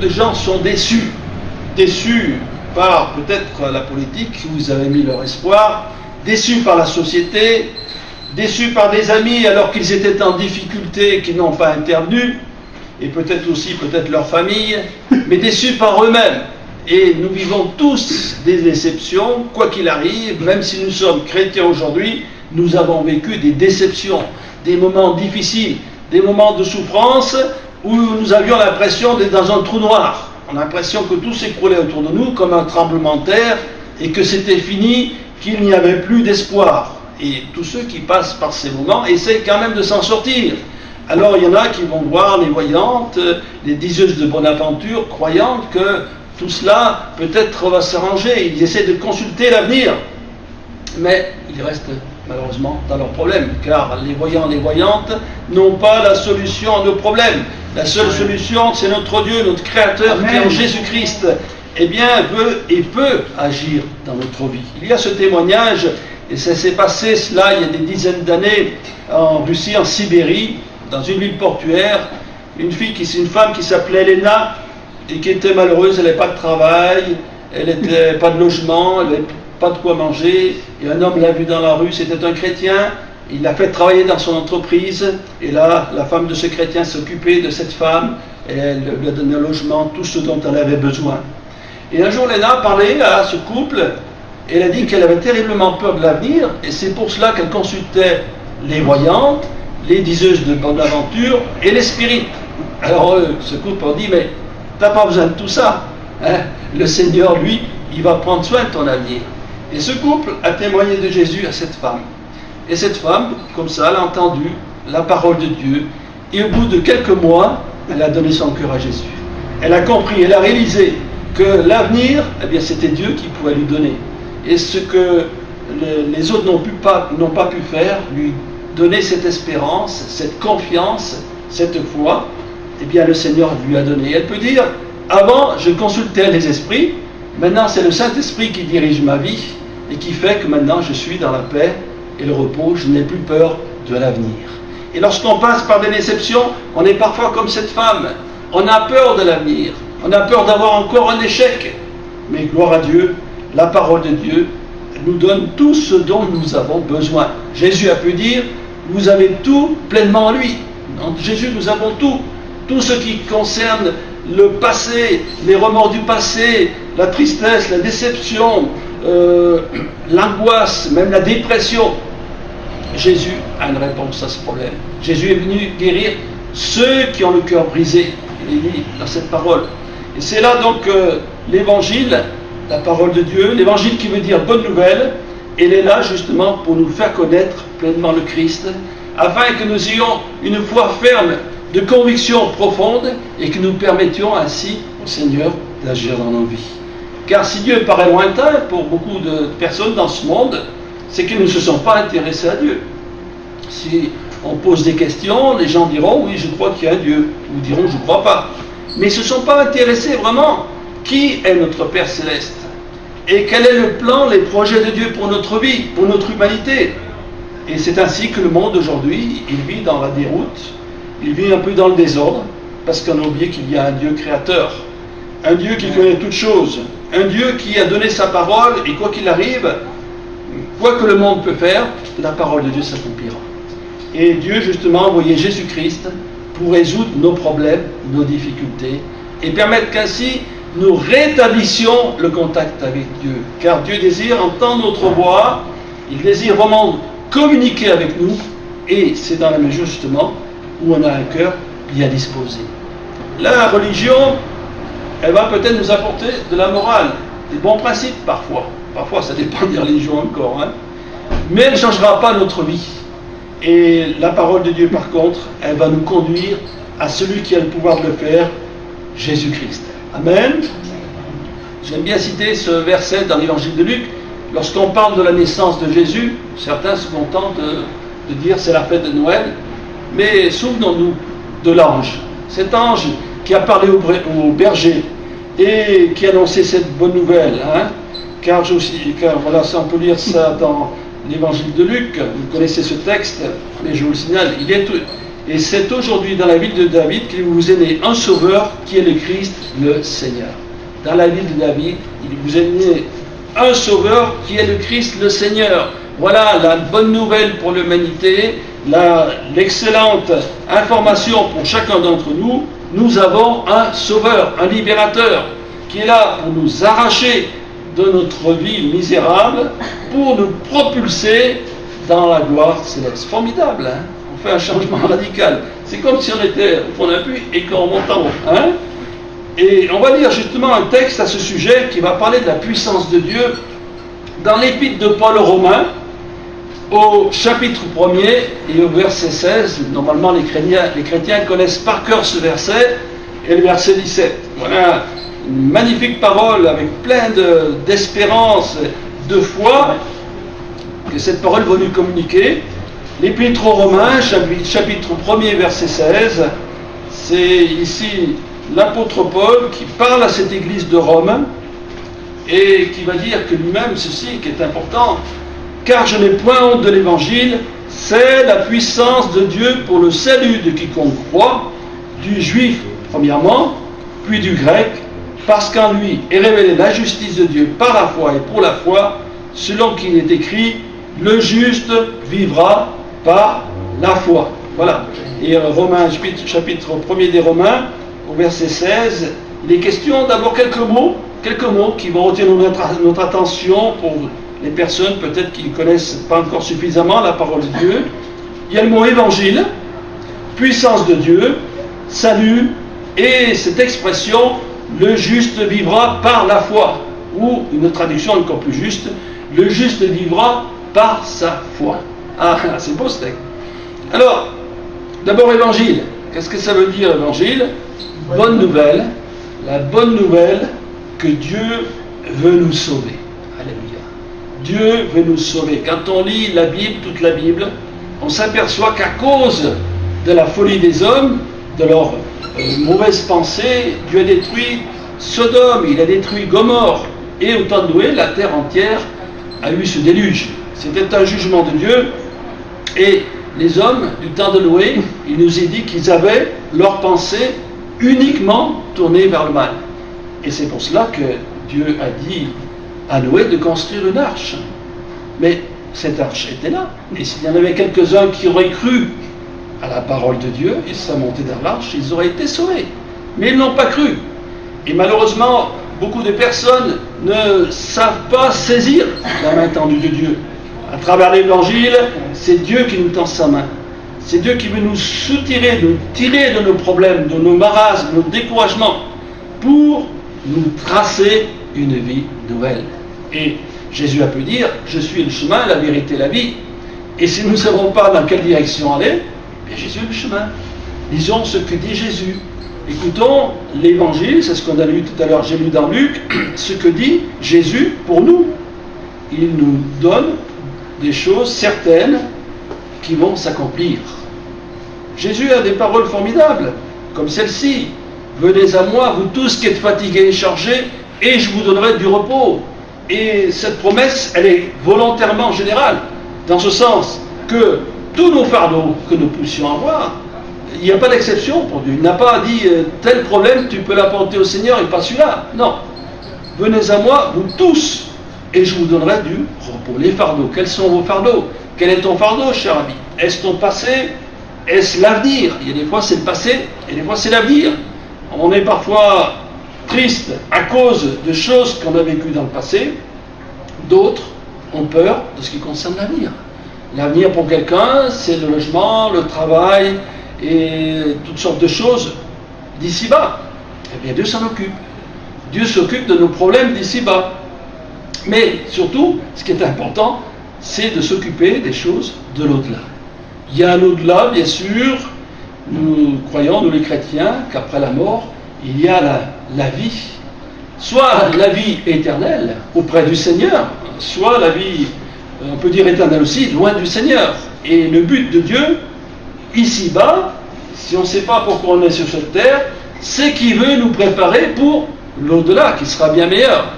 de gens sont déçus. Déçus par peut-être la politique où ils avaient mis leur espoir, déçus par la société, déçus par des amis alors qu'ils étaient en difficulté et qui n'ont pas intervenu, et peut-être aussi leur famille, mais déçus par eux-mêmes. Et nous vivons tous des déceptions, quoi qu'il arrive, même si nous sommes chrétiens aujourd'hui, nous avons vécu des déceptions, des moments difficiles, des moments de souffrance où nous avions l'impression d'être dans un trou noir. On a l'impression que tout s'écroulait autour de nous comme un tremblement de terre et que c'était fini, qu'il n'y avait plus d'espoir. Et tous ceux qui passent par ces moments essaient quand même de s'en sortir. Alors il y en a qui vont voir les voyantes, les diseuses de bonne aventure, croyantes que tout cela peut-être va s'arranger. Ils essaient de consulter l'avenir. Mais ils restent malheureusement dans leurs problèmes, car les voyants, les voyantes n'ont pas la solution à nos problèmes. La seule solution, c'est notre Dieu, notre Créateur, qui est en Jésus-Christ, eh bien, veut et peut agir dans notre vie. Il y a ce témoignage, et ça s'est passé cela il y a des dizaines d'années en Russie, en Sibérie, dans une ville portuaire, une femme qui s'appelait Elena, et qui était malheureuse, elle n'avait pas de travail, elle n'avait pas de logement, elle n'avait pas de quoi manger, et un homme l'a vue dans la rue, c'était un chrétien, il l'a fait travailler dans son entreprise, et là, la femme de ce chrétien s'occupait de cette femme, et elle lui a donné un logement, tout ce dont elle avait besoin. Et un jour, Léna parlait à ce couple, et elle a dit qu'elle avait terriblement peur de l'avenir, et c'est pour cela qu'elle consultait les voyantes, les diseuses de bonne aventure, et les spirites. Alors ce couple a dit, mais t'as pas besoin de tout ça, hein? Le Seigneur, lui, il va prendre soin de ton avenir. Et ce couple a témoigné de Jésus à cette femme. Et cette femme, comme ça, elle a entendu la parole de Dieu. Et au bout de quelques mois, elle a donné son cœur à Jésus. Elle a compris, elle a réalisé que l'avenir, eh bien, c'était Dieu qui pouvait lui donner. Et ce que les autres n'ont pas pu faire, lui donner cette espérance, cette confiance, cette foi, eh bien, le Seigneur lui a donné. Elle peut dire, avant, je consultais les esprits, maintenant, c'est le Saint-Esprit qui dirige ma vie et qui fait que maintenant, je suis dans la paix et le repos, je n'ai plus peur de l'avenir. Et lorsqu'on passe par des déceptions, on est parfois comme cette femme. On a peur de l'avenir, on a peur d'avoir encore un échec. Mais gloire à Dieu, la parole de Dieu nous donne tout ce dont nous avons besoin. Jésus a pu dire, vous avez tout pleinement en lui. En Jésus, nous avons tout. Tout ce qui concerne le passé, les remords du passé, la tristesse, la déception, l'angoisse, même la dépression. Jésus a une réponse à ce problème. Jésus est venu guérir ceux qui ont le cœur brisé. Il est dit dans cette parole. Et c'est là donc l'évangile, la parole de Dieu, l'évangile qui veut dire bonne nouvelle, elle est là justement pour nous faire connaître pleinement le Christ, afin que nous ayons une foi ferme, de conviction profonde, et que nous permettions ainsi au Seigneur d'agir dans nos vies. Car si Dieu paraît lointain pour beaucoup de personnes dans ce monde, c'est qu'ils ne se sont pas intéressés à Dieu. Si on pose des questions, les gens diront oui, je crois qu'il y a un Dieu, ou diront je ne crois pas. Mais ils ne se sont pas intéressés vraiment. Qui est notre Père Céleste? Et quel est le plan, les projets de Dieu pour notre vie, pour notre humanité? Et c'est ainsi que le monde aujourd'hui, il vit dans la déroute, il vit un peu dans le désordre, parce qu'on a oublié qu'il y a un Dieu créateur, un Dieu qui connaît toutes choses, un Dieu qui a donné sa parole, et quoi qu'il arrive, quoi que le monde peut faire, la parole de Dieu s'accomplira. Et Dieu, justement, a envoyé Jésus-Christ pour résoudre nos problèmes, nos difficultés, et permettre qu'ainsi nous rétablissions le contact avec Dieu. Car Dieu désire entendre notre voix, il désire vraiment communiquer avec nous, et c'est dans la mesure, justement, où on a un cœur bien disposé. La religion, elle va peut-être nous apporter de la morale, des bons principes parfois. Parfois, ça dépend des religions encore, hein. Mais elle ne changera pas notre vie. Et la parole de Dieu, par contre, elle va nous conduire à celui qui a le pouvoir de le faire, Jésus-Christ. Amen. J'aime bien citer ce verset dans l'évangile de Luc. Lorsqu'on parle de la naissance de Jésus, certains se contentent de dire c'est la fête de Noël. Mais souvenons-nous de l'ange. Cet ange qui a parlé au berger et qui a annoncé cette bonne nouvelle. Hein? Car voilà, ça, on peut lire ça dans l'évangile de Luc. Vous connaissez ce texte, mais je vous le signale, Et c'est aujourd'hui dans la ville de David qu'il vous est né un sauveur qui est le Christ, le Seigneur. Dans la ville de David, il vous est né un sauveur qui est le Christ, le Seigneur. Voilà la bonne nouvelle pour l'humanité, l'excellente information pour chacun d'entre nous. Nous avons un sauveur, un libérateur, qui est là pour nous arracher de notre vie misérable, pour nous propulser dans la gloire céleste. Formidable, hein? On fait un changement radical. C'est comme si on était au fond d'un puits et qu'on monte en haut. Hein? Et on va lire justement un texte à ce sujet qui va parler de la puissance de Dieu dans l'épître de Paul aux Romains, au chapitre 1er et au verset 16. Normalement, les chrétiens connaissent par cœur ce verset et le verset 17. Voilà une magnifique parole avec plein d'espérance, de foi que cette parole va nous communiquer. L'épître aux Romains, chapitre 1er, verset 16, c'est ici l'apôtre Paul qui parle à cette église de Rome et qui va dire que lui-même, ceci qui est important, car je n'ai point honte de l'évangile, c'est la puissance de Dieu pour le salut de quiconque croit, du juif premièrement, puis du grec, parce qu'en lui est révélée la justice de Dieu par la foi et pour la foi, selon qu'il est écrit, le juste vivra par la foi. Voilà. Et Romains, chapitre 1er des Romains, au verset 16, il est question d'abord quelques mots qui vont retenir notre attention pour les personnes peut-être qui ne connaissent pas encore suffisamment la parole de Dieu. Il y a le mot évangile, puissance de Dieu, salut, et cette expression, le juste vivra par la foi, ou une traduction encore plus juste, le juste vivra par sa foi. Ah, c'est beau ce texte. Alors, d'abord évangile. Qu'est-ce que ça veut dire évangile? Bonne nouvelle. La bonne nouvelle que Dieu veut nous sauver. Alléluia. Dieu veut nous sauver. Quand on lit la Bible, toute la Bible, on s'aperçoit qu'à cause de la folie des hommes, de leurs mauvaises pensées, Dieu a détruit Sodome, il a détruit Gomorrhe, et au temps de Noé, la terre entière a eu ce déluge. C'était un jugement de Dieu, et les hommes du temps de Noé, il nous est dit qu'ils avaient leurs pensées uniquement tournées vers le mal. Et c'est pour cela que Dieu a dit à Noé de construire une arche. Mais cette arche était là. Et s'il y en avait quelques-uns qui auraient cru à la parole de Dieu, ils seraient montés dans l'arche, ils auraient été sauvés. Mais ils n'ont pas cru. Et malheureusement, beaucoup de personnes ne savent pas saisir la main tendue de Dieu. À travers l'évangile, c'est Dieu qui nous tend sa main. C'est Dieu qui veut nous soutirer, nous tirer de nos problèmes, de nos marasmes, de nos découragements, pour nous tracer une vie nouvelle. Et Jésus a pu dire, je suis le chemin, la vérité, la vie. Et si nous ne savons pas dans quelle direction aller, bien Jésus est le chemin. Lisons ce que dit Jésus. Écoutons l'évangile, c'est ce qu'on a lu tout à l'heure, j'ai lu dans Luc, ce que dit Jésus pour nous. Il nous donne des choses certaines qui vont s'accomplir. Jésus a des paroles formidables, comme celle-ci. Venez à moi, vous tous qui êtes fatigués et chargés, et je vous donnerai du repos. Et cette promesse, elle est volontairement générale, dans ce sens que tous nos fardeaux que nous puissions avoir, il n'y a pas d'exception pour Dieu. Il n'a pas dit tel problème, tu peux l'apporter au Seigneur et pas celui-là. Non. Venez à moi, vous tous, et je vous donnerai du repos. Les fardeaux, quels sont vos fardeaux? Quel est ton fardeau, cher ami? Est-ce ton passé? Est-ce l'avenir? Il y a des fois c'est le passé, et des fois c'est l'avenir. On est parfois triste à cause de choses qu'on a vécues dans le passé. D'autres ont peur de ce qui concerne l'avenir. L'avenir pour quelqu'un, c'est le logement, le travail et toutes sortes de choses d'ici-bas. Eh bien, Dieu s'en occupe. Dieu s'occupe de nos problèmes d'ici-bas. Mais surtout, ce qui est important, c'est de s'occuper des choses de l'au-delà. Il y a un au-delà, bien sûr. Nous croyons, nous les chrétiens, qu'après la mort, il y a la vie. Soit la vie éternelle auprès du Seigneur, soit la vie, on peut dire éternelle aussi, loin du Seigneur. Et le but de Dieu, ici-bas, si on ne sait pas pourquoi on est sur cette terre, c'est qu'il veut nous préparer pour l'au-delà, qui sera bien meilleur.